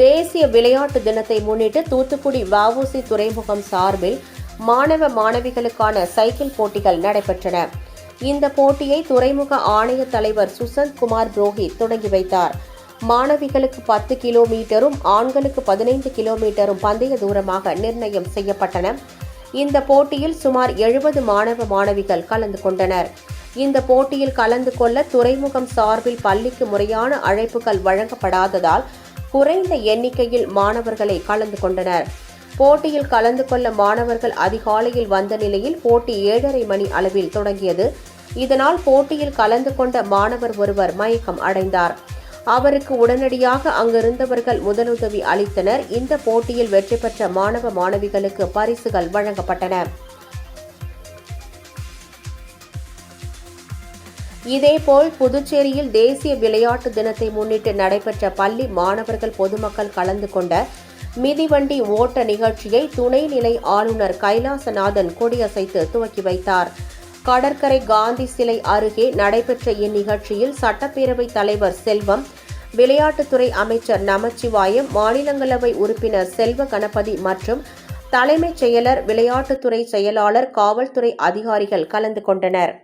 தேசிய விளையாட்டு தினத்தை முன்னிட்டு தூத்துக்குடி வ.உ.சி. துறைமுகம் சார்பில் மாணவ மாணவிகளுக்கான சைக்கிள் போட்டிகள் நடைபெற்றன. இந்த போட்டியை துறைமுக ஆணைய தலைவர் சுசந்த் குமார் புரோஹித் தொடங்கி வைத்தார். மாணவிகளுக்கு 10 கிலோமீட்டரும் ஆண்களுக்கு 15 கிலோமீட்டரும் பந்தய தூரமாக நிர்ணயம் செய்யப்பட்டன. இந்த போட்டியில் சுமார் 70 மாணவ மாணவிகள் கலந்து கொண்டனர். இந்த போட்டியில் கலந்து கொள்ள துறைமுகம் சார்பில் பள்ளிக்கு முறையான அழைப்புகள் வழங்கப்படாததால் குறைந்த எண்ணிக்கையில் மாணவர்களை கலந்து கொண்டனர். போட்டியில் கலந்து கொள்ள மாணவர்கள் அதிகாலையில் வந்த நிலையில் போட்டி 7:30 மணி அளவில் தொடங்கியது. இதனால் போட்டியில் கலந்து கொண்ட மாணவர் ஒருவர் மயக்கம் அடைந்தார். அவருக்கு உடனடியாக அங்கிருந்தவர்கள் முதலுதவி அளித்தனர். இந்த போட்டியில் வெற்றி பெற்ற மாணவ மாணவிகளுக்கு பரிசுகள் வழங்கப்பட்டன. இதேபோல் புதுச்சேரியில் தேசிய விளையாட்டு தினத்தை முன்னிட்டு நடைபெற்ற பள்ளி மாணவர்கள் பொதுமக்கள் கலந்து கொண்ட மிதிவண்டி ஓட்ட நிகழ்ச்சியை துணைநிலை ஆளுநர் கைலாசநாதன் கொடியசைத்து துவக்கி வைத்தார். கடற்கரை காந்தி சிலை அருகே நடைபெற்ற இந்நிகழ்ச்சியில் சட்டப்பேரவைத் தலைவர் செல்வம், விளையாட்டுத்துறை அமைச்சர் நமச்சிவாயம், மாநிலங்களவை உறுப்பினர் செல்வ கணபதி மற்றும் தலைமைச் செயலர், விளையாட்டுத்துறை செயலாளர், காவல்துறை அதிகாரிகள் கலந்து கொண்டனர்.